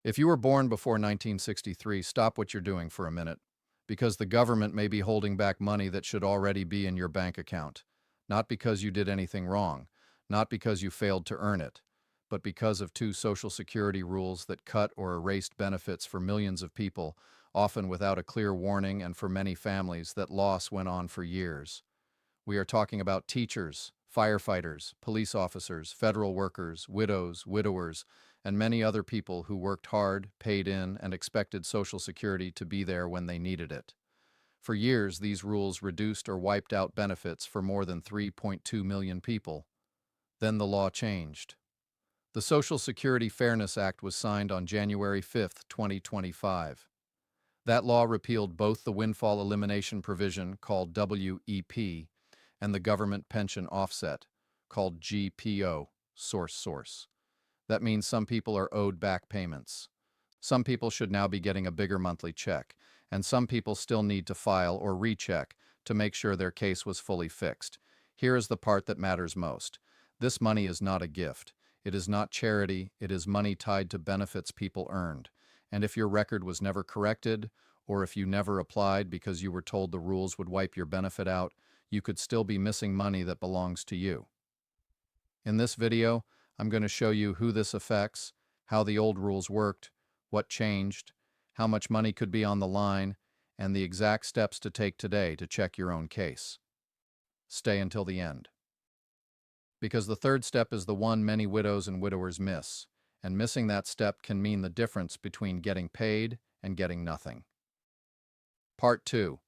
If you were born before 1963, stop what you're doing for a minute, because the government may be holding back money that should already be in your bank account. Not because you did anything wrong, not because you failed to earn it, but because of two Social Security rules that cut or erased benefits for millions of people, often without a clear warning, and for many families, that loss went on for years. We are talking about teachers, firefighters, police officers, federal workers, widows, widowers, and many other people who worked hard, paid in, and expected Social Security to be there when they needed it. For years, these rules reduced or wiped out benefits for more than 3.2 million people. Then the law changed. The Social Security Fairness Act was signed on January 5, 2025. That law repealed both the windfall elimination provision, called WEP, and the government pension offset, called GPO, source. That means some people are owed back payments. Some people should now be getting a bigger monthly check, and some people still need to file or recheck to make sure their case was fully fixed. Here is the part that matters most. This money is not a gift. It is not charity. It is money tied to benefits people earned. And if your record was never corrected, or if you never applied because you were told the rules would wipe your benefit out, you could still be missing money that belongs to you. In this video, I'm going to show you who this affects, how the old rules worked, what changed, how much money could be on the line, and the exact steps to take today to check your own case. Stay until the end. Because the third step is the one many widows and widowers miss, and missing that step can mean the difference between getting paid and getting nothing. Part 2.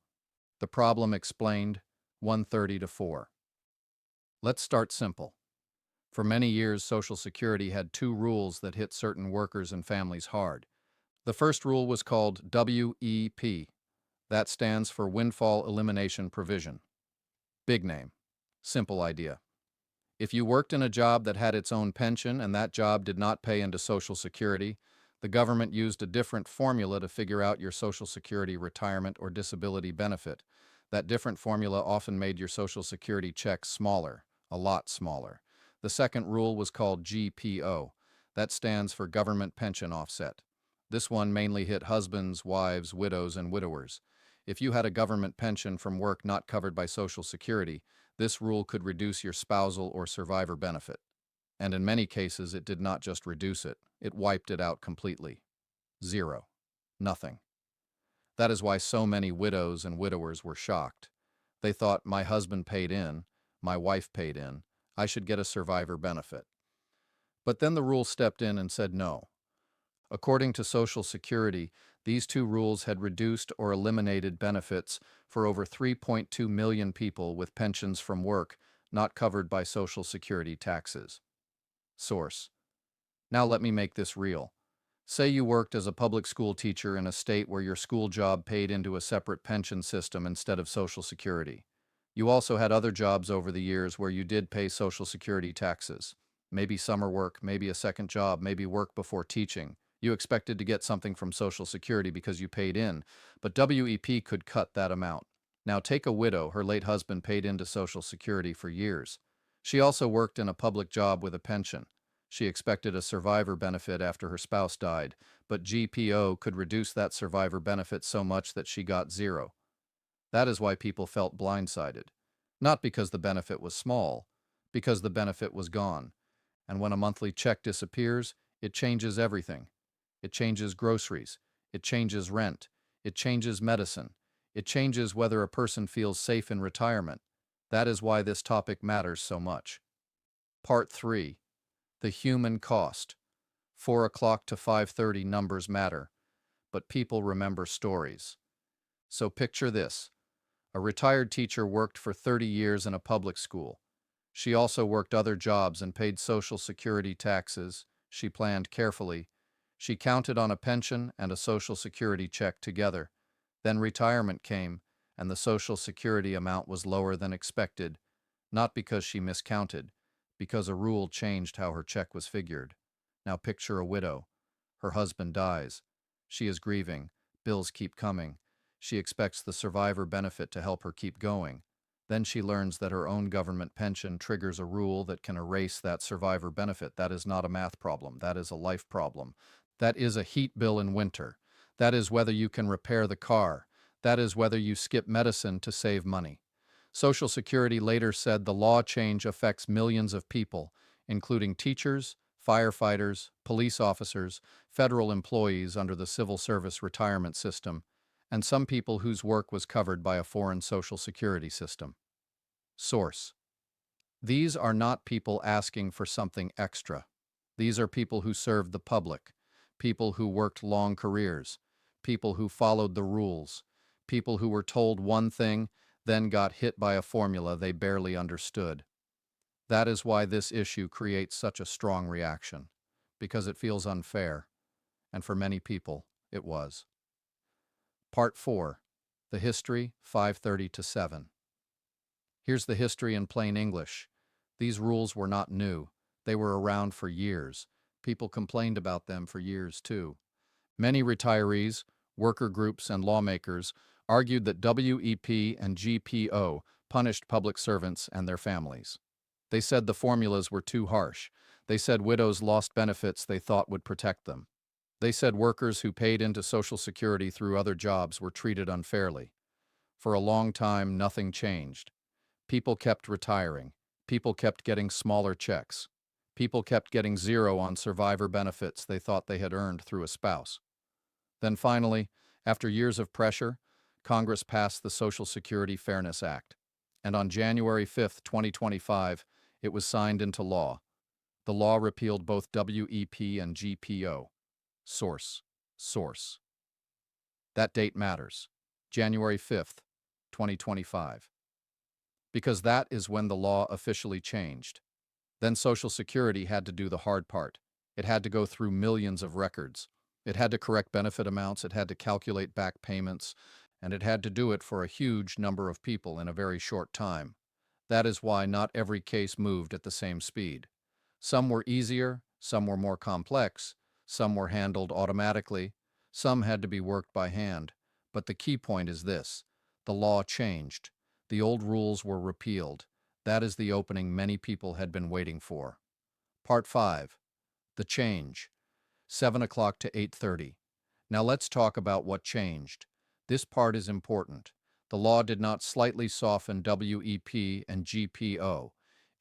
The problem explained, 1:30 to 4. Let's start simple. For many years, Social Security had two rules that hit certain workers and families hard. The first rule was called WEP. That stands for Windfall Elimination Provision. Big name. Simple idea. If you worked in a job that had its own pension and that job did not pay into Social Security, the government used a different formula to figure out your Social Security retirement or disability benefit. That different formula often made your Social Security check smaller, a lot smaller. The second rule was called GPO. That stands for Government Pension Offset. This one mainly hit husbands, wives, widows, and widowers. If you had a government pension from work not covered by Social Security, this rule could reduce your spousal or survivor benefit. And in many cases, it did not just reduce it, it wiped it out completely. Zero. Nothing. That is why so many widows and widowers were shocked. They thought, my husband paid in, my wife paid in, I should get a survivor benefit. But then the rule stepped in and said no. According to Social Security, these two rules had reduced or eliminated benefits for over 3.2 million people with pensions from work not covered by Social Security taxes. Source. Now let me make this real. Say you worked as a public school teacher in a state where your school job paid into a separate pension system instead of Social Security. You also had other jobs over the years where you did pay Social Security taxes. Maybe summer work, maybe a second job, maybe work before teaching. You expected to get something from Social Security because you paid in, but WEP could cut that amount. Now take a widow. Her late husband paid into Social Security for years. She also worked in a public job with a pension. She expected a survivor benefit after her spouse died, but GPO could reduce that survivor benefit so much that she got zero. That is why people felt blindsided. Not because the benefit was small, because the benefit was gone. And when a monthly check disappears, it changes everything. It changes groceries. It changes rent. It changes medicine. It changes whether a person feels safe in retirement. That is why this topic matters so much. Part 3. The human cost. 4 o'clock to 5:30 numbers matter, but people remember stories. So picture this. A retired teacher worked for 30 years in a public school. She also worked other jobs and paid Social Security taxes. She planned carefully. She counted on a pension and a Social Security check together. Then retirement came, and the Social Security amount was lower than expected, not because she miscounted, because a rule changed how her check was figured. Now picture a widow. Her husband dies. She is grieving. Bills keep coming. She expects the survivor benefit to help her keep going. Then she learns that her own government pension triggers a rule that can erase that survivor benefit. That is not a math problem. That is a life problem. That is a heat bill in winter. That is whether you can repair the car. That is whether you skip medicine to save money. Social Security later said the law change affects millions of people, including teachers, firefighters, police officers, federal employees under the civil service retirement system, and some people whose work was covered by a foreign social security system. Source: these are not people asking for something extra. These are people who served the public, people who worked long careers, people who followed the rules, people who were told one thing, then got hit by a formula they barely understood. That is why this issue creates such a strong reaction, because it feels unfair, and for many people, it was. Part 4. The History, 530 to 7. Here's the history in plain English. These rules were not new. They were around for years. People complained about them for years, too. Many retirees, worker groups, and lawmakers argued that WEP and GPO punished public servants and their families. They said the formulas were too harsh. They said widows lost benefits they thought would protect them. They said workers who paid into Social Security through other jobs were treated unfairly. For a long time, nothing changed. People kept retiring. People kept getting smaller checks. People kept getting zero on survivor benefits they thought they had earned through a spouse. Then finally, after years of pressure, Congress passed the Social Security Fairness Act. And on January 5, 2025, it was signed into law. The law repealed both WEP and GPO. Source. That date matters. January 5th, 2025. Because that is when the law officially changed. Then Social Security had to do the hard part. It had to go through millions of records. It had to correct benefit amounts, it had to calculate back payments, and it had to do it for a huge number of people in a very short time. That is why not every case moved at the same speed. Some were easier, some were more complex, some were handled automatically, some had to be worked by hand. But the key point is this: the law changed. The old rules were repealed. That is the opening many people had been waiting for. Part 5. The change. 7 o'clock to 8:30. Now let's talk about what changed. This part is important. The law did not slightly soften WEP and GPO.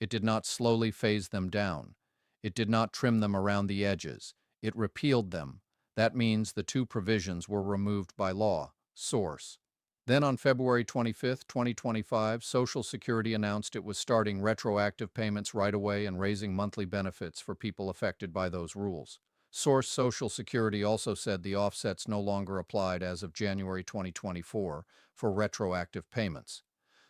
It did not slowly phase them down. It did not trim them around the edges. It repealed them. That means the two provisions were removed by law. Source: then on February 25, 2025, Social Security announced it was starting retroactive payments right away and raising monthly benefits for people affected by those rules. Source: Social Security also said the offsets no longer applied as of January 2024 for retroactive payments.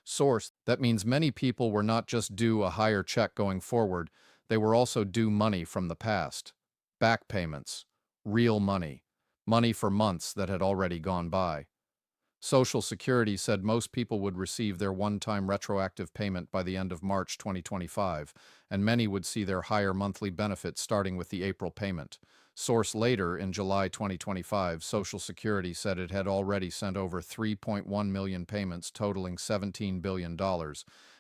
Source: that means many people were not just due a higher check going forward, they were also due money from the past. Back payments. Real money. Money for months that had already gone by. Social Security said most people would receive their one-time retroactive payment by the end of March 2025, and many would see their higher monthly benefits starting with the April payment. Source: later, in July 2025, Social Security said it had already sent over 3.1 million payments totaling $17 billion,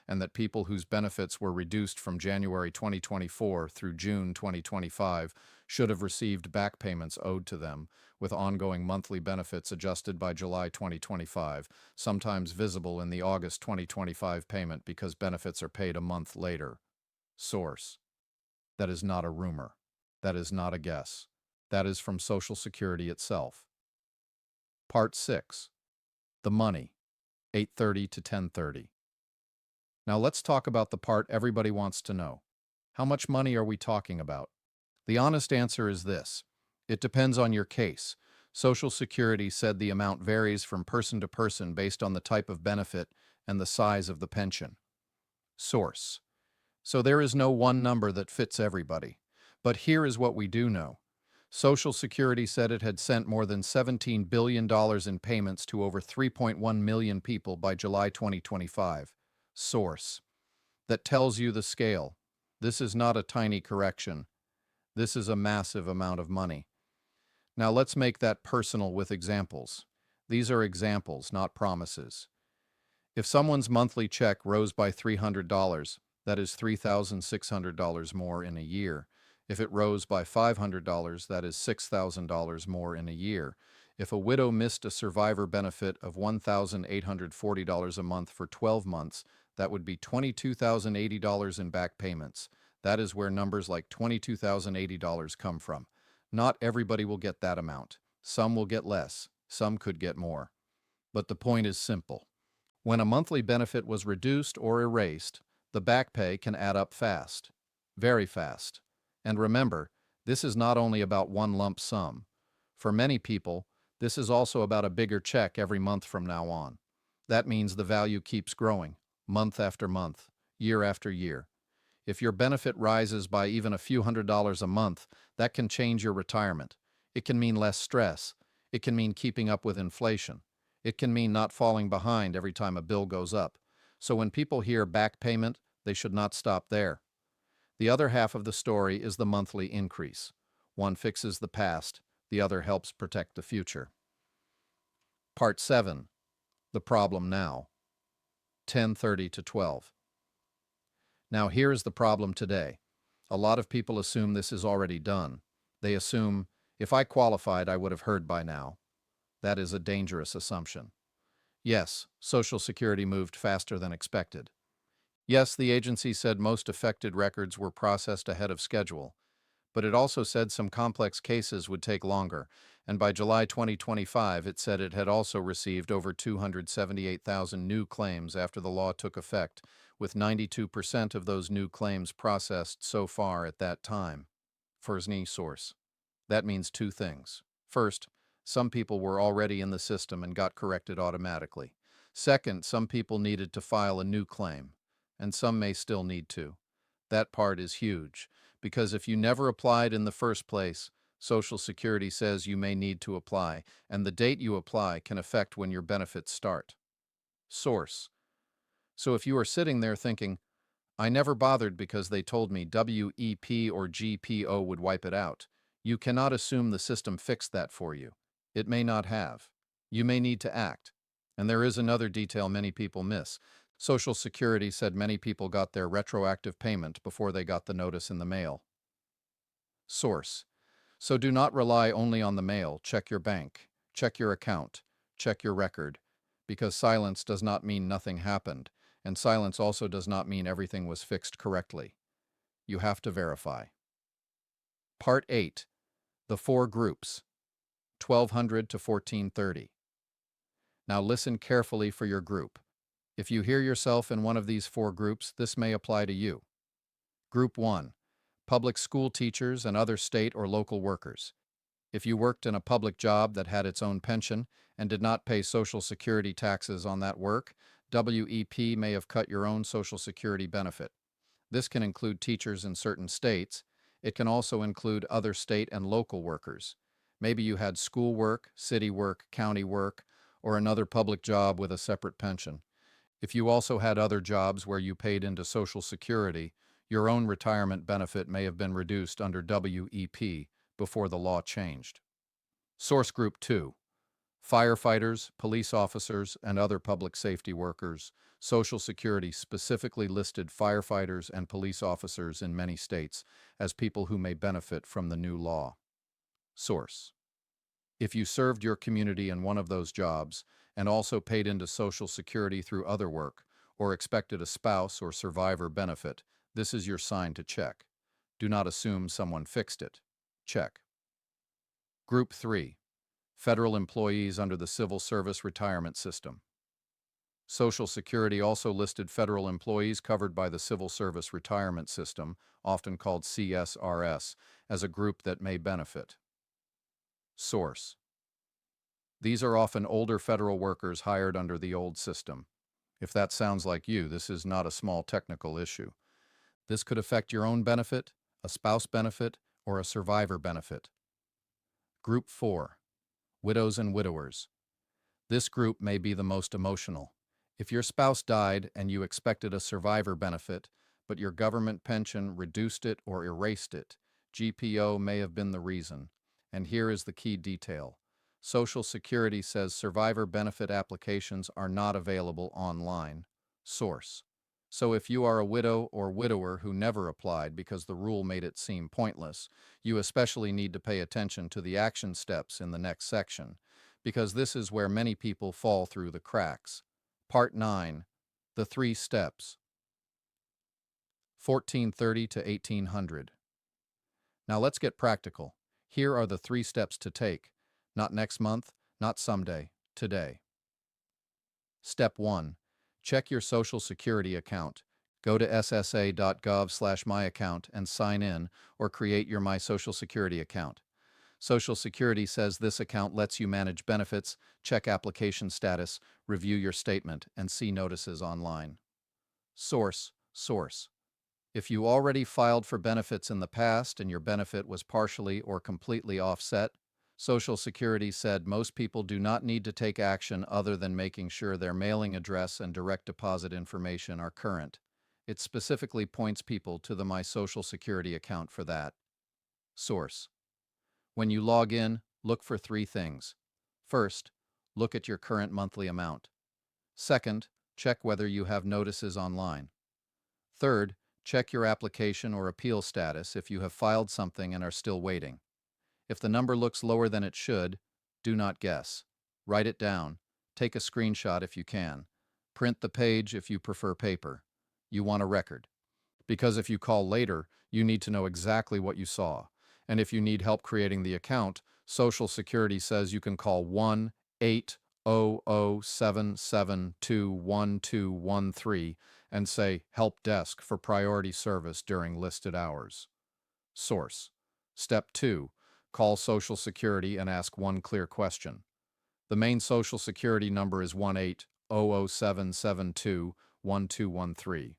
and that people whose benefits were reduced from January 2024 through June 2025 should have received back payments owed to them, with ongoing monthly benefits adjusted by July 2025, sometimes visible in the August 2025 payment because benefits are paid a month later. Source: that is not a rumor. That is not a guess. That is from Social Security itself. Part 6. The money. 8:30 to 10:30. Now let's talk about the part everybody wants to know. How much money are we talking about? The honest answer is this: it depends on your case. Social Security said the amount varies from person to person based on the type of benefit and the size of the pension. Source: so there is no one number that fits everybody. But here is what we do know. Social Security said it had sent more than $17 billion in payments to over 3.1 million people by July 2025. Source: that tells you the scale. This is not a tiny correction. This is a massive amount of money. Now let's make that personal with examples. These are examples, not promises. If someone's monthly check rose by $300, that is $3,600 more in a year, If it rose by $500, that is $6,000 more in a year. If a widow missed a survivor benefit of $1,840 a month for 12 months, that would be $22,080 in back payments. That is where numbers like $22,080 come from. Not everybody will get that amount. Some will get less. Some could get more. But the point is simple. When a monthly benefit was reduced or erased, the back pay can add up fast. Very fast. And remember, this is not only about one lump sum. For many people, this is also about a bigger check every month from now on. That means the value keeps growing, month after month, year after year. If your benefit rises by even a few $100s a month, that can change your retirement. It can mean less stress. It can mean keeping up with inflation. It can mean not falling behind every time a bill goes up. So when people hear back payment, they should not stop there. The other half of the story is the monthly increase. One fixes the past, the other helps protect the future. Part 7. The problem now. 10:30 to 12. Now here is the problem today. A lot of people assume this is already done. They assume, if I qualified, I would have heard by now. That is a dangerous assumption. Yes, Social Security moved faster than expected. Yes, the agency said most affected records were processed ahead of schedule, but it also said some complex cases would take longer, and by July 2025 it said it had also received over 278,000 new claims after the law took effect, with 92% of those new claims processed so far at that time. FERSNI source. That means two things. First, some people were already in the system and got corrected automatically. Second, some people needed to file a new claim, and some may still need to. That part is huge, because if you never applied in the first place, Social Security says you may need to apply, and the date you apply can affect when your benefits start. Source. So if you are sitting there thinking, I never bothered because they told me WEP or GPO would wipe it out, you cannot assume the system fixed that for you. It may not have. You may need to act. And there is another detail many people miss. Social Security said many people got their retroactive payment before they got the notice in the mail. Source. So do not rely only on the mail. Check your bank. Check your account. Check your record. Because silence does not mean nothing happened, and silence also does not mean everything was fixed correctly. You have to verify. Part 8. The four groups. 1200 to 1430. Now listen carefully for your group. If you hear yourself in one of these four groups, this may apply to you. Group 1. Public school teachers and other state or local workers. If you worked in a public job that had its own pension and did not pay Social Security taxes on that work, WEP may have cut your own Social Security benefit. This can include teachers in certain states. It can also include other state and local workers. Maybe you had school work, city work, county work, or another public job with a separate pension. If you also had other jobs where you paid into Social Security, your own retirement benefit may have been reduced under WEP before the law changed. Source Group 2. Firefighters, police officers, and other public safety workers. Social Security specifically listed firefighters and police officers in many states as people who may benefit from the new law. Source. If you served your community in one of those jobs and also paid into Social Security through other work, or expected a spouse or survivor benefit, this is your sign to check. Do not assume someone fixed it. Check. Group 3. Federal employees under the Civil Service Retirement System. Social Security also listed federal employees covered by the Civil Service Retirement System, often called CSRS, as a group that may benefit. Source. These are often older federal workers hired under the old system. If that sounds like you, this is not a small technical issue. This could affect your own benefit, a spouse benefit, or a survivor benefit. Group 4. Widows and widowers. This group may be the most emotional. If your spouse died and you expected a survivor benefit, but your government pension reduced it or erased it, GPO may have been the reason. And here is the key detail. Social Security says survivor benefit applications are not available online. Source. So if you are a widow or widower who never applied because the rule made it seem pointless, you especially need to pay attention to the action steps in the next section, because this is where many people fall through the cracks. Part 9. The 3 Steps. 1430 to 1800. Now let's get practical. Here are the 3 steps to take. Not next month, not someday, today. Step 1. Check your Social Security account. Go to ssa.gov/myaccount and sign in or create your My Social Security account. Social Security says this account lets you manage benefits, check application status, review your statement, and see notices online. Source. If you already filed for benefits in the past and your benefit was partially or completely offset, Social Security said most people do not need to take action other than making sure their mailing address and direct deposit information are current. It specifically points people to the My Social Security account for that. Source. When you log in, look for 3 things. First, look at your current monthly amount. Second, check whether you have notices online. Third, check your application or appeal status if you have filed something and are still waiting. If the number looks lower than it should, do not guess. Write it down. Take a screenshot if you can. Print the page if you prefer paper. You want a record. Because if you call later, you need to know exactly what you saw. And if you need help creating the account, Social Security says you can call 1-800-772-1213 and say Help Desk for priority service during listed hours. Source. Step 2. Call Social Security and ask one clear question. The main Social Security number is 1-800-772-1213.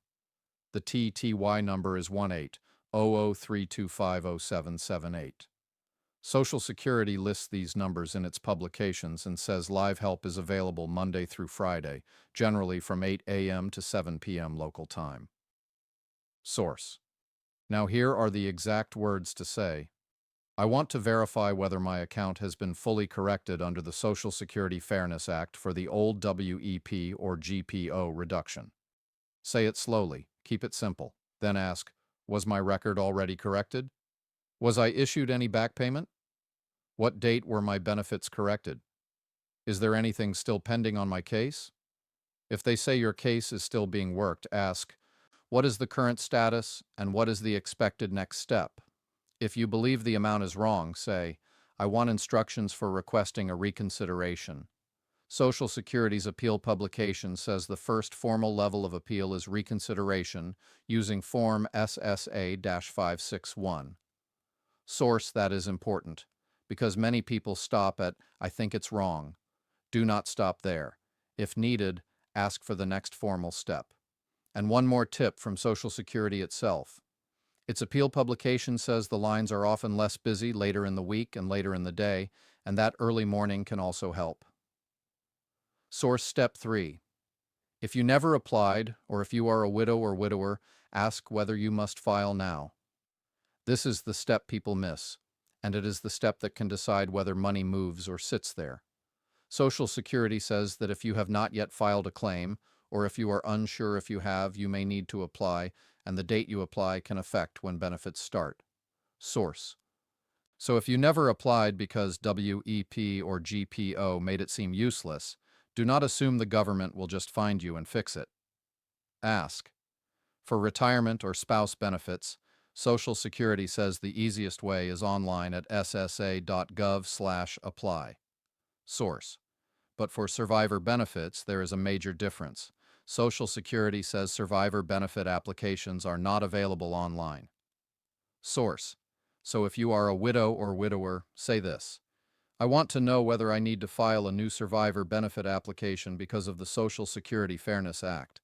The TTY number is 1-800-325-0778. Social Security lists these numbers in its publications and says live help is available Monday through Friday, generally from 8 a.m. to 7 p.m. local time. Source. Now here are the exact words to say. I want to verify whether my account has been fully corrected under the Social Security Fairness Act for the old WEP or GPO reduction. Say it slowly, keep it simple. Then ask, was my record already corrected? Was I issued any back payment? What date were my benefits corrected? Is there anything still pending on my case? If they say your case is still being worked, ask, what is the current status and what is the expected next step? If you believe the amount is wrong, say, I want instructions for requesting a reconsideration. Social Security's appeal publication says the first formal level of appeal is reconsideration using Form SSA-561. Source. That is important, because many people stop at, I think it's wrong. Do not stop there. If needed, ask for the next formal step. And one more tip from Social Security itself. Its appeal publication says the lines are often less busy later in the week and later in the day, and that early morning can also help. Source. Step 3. If you never applied, or if you are a widow or widower, ask whether you must file now. This is the step people miss, and it is the step that can decide whether money moves or sits there. Social Security says that if you have not yet filed a claim, or if you are unsure if you have, you may need to apply, and the date you apply can affect when benefits start. Source. So if you never applied because WEP or GPO made it seem useless, do not assume the government will just find you and fix it. Ask. For retirement or spouse benefits, Social Security says the easiest way is online at ssa.gov/apply. Source. But for survivor benefits, there is a major difference. Social Security says survivor benefit applications are not available online. Source. So if you are a widow or widower, say this. I want to know whether I need to file a new survivor benefit application because of the Social Security Fairness Act.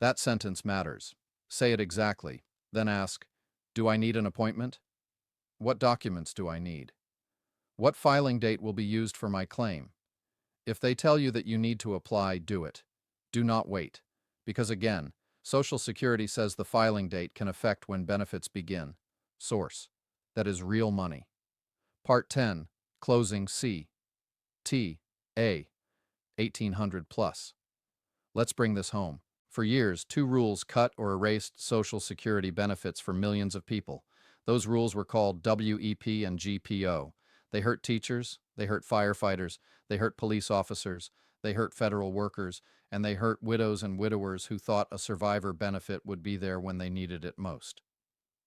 That sentence matters. Say it exactly. Then ask, do I need an appointment? What documents do I need? What filing date will be used for my claim? If they tell you that you need to apply, do it. Do not wait. Because again, Social Security says the filing date can affect when benefits begin. Source. That is real money. Part 10. Closing C. T. A. 1800 plus. Let's bring this home. For years, two rules cut or erased Social Security benefits for millions of people. Those rules were called WEP and GPO. They hurt teachers, they hurt firefighters, they hurt police officers, they hurt federal workers, and they hurt widows and widowers who thought a survivor benefit would be there when they needed it most.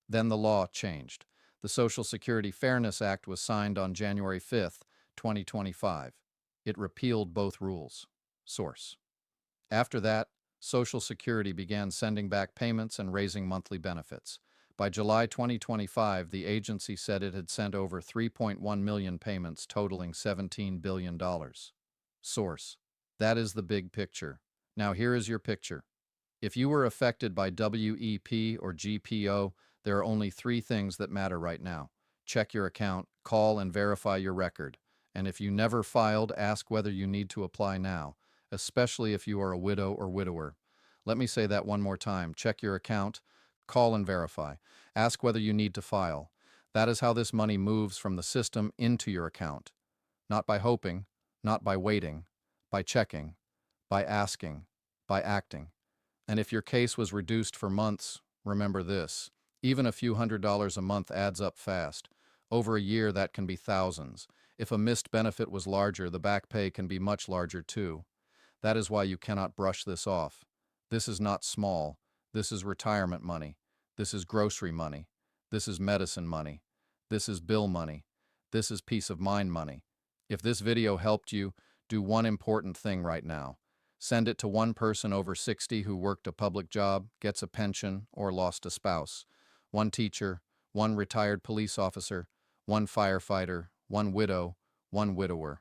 Then the law changed. The Social Security Fairness Act was signed on January 5, 2025. It repealed both rules. Source. After that, Social Security began sending back payments and raising monthly benefits. By July 2025, the agency said it had sent over 3.1 million payments totaling $17 billion. Source. That is the big picture. Now here is your picture. If you were affected by WEP or GPO, there are only three things that matter right now. Check your account, call and verify your record. And if you never filed, ask whether you need to apply now, especially if you are a widow or widower. Let me say that one more time. Check your account, call and verify. Ask whether you need to file. That is how this money moves from the system into your account. Not by hoping, not by waiting, by checking, by asking, by acting. And if your case was reduced for months, remember this. Even a few $100s a month adds up fast. Over a year, that can be thousands. If a missed benefit was larger, the back pay can be much larger too. That is why you cannot brush this off. This is not small. This is retirement money. This is grocery money. This is medicine money. This is bill money. This is peace of mind money. If this video helped you, do one important thing right now. Send it to one person over 60 who worked a public job, gets a pension, or lost a spouse. One teacher, one retired police officer, one firefighter, one widow, one widower.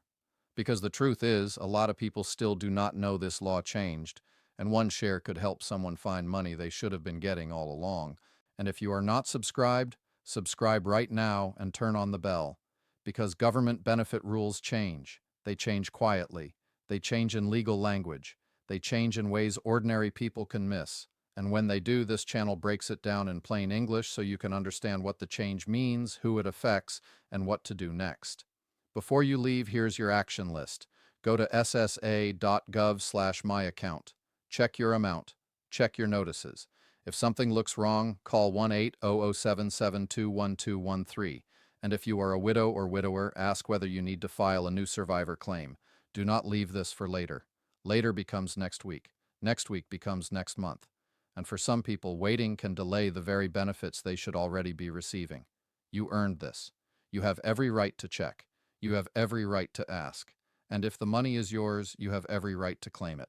Because the truth is, a lot of people still do not know this law changed, and one share could help someone find money they should have been getting all along. And if you are not subscribed, subscribe right now and turn on the bell. Because government benefit rules change. They change quietly. They change in legal language. They change in ways ordinary people can miss. And when they do, this channel breaks it down in plain English so you can understand what the change means, who it affects, and what to do next. Before you leave, here's your action list. Go to ssa.gov/myaccount. Check your amount. Check your notices. If something looks wrong, call 1-800-772-1213. And if you are a widow or widower, ask whether you need to file a new survivor claim. Do not leave this for later. Later becomes next week. Next week becomes next month. And for some people, waiting can delay the very benefits they should already be receiving. You earned this. You have every right to check. You have every right to ask. And if the money is yours, you have every right to claim it.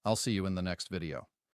I'll see you in the next video.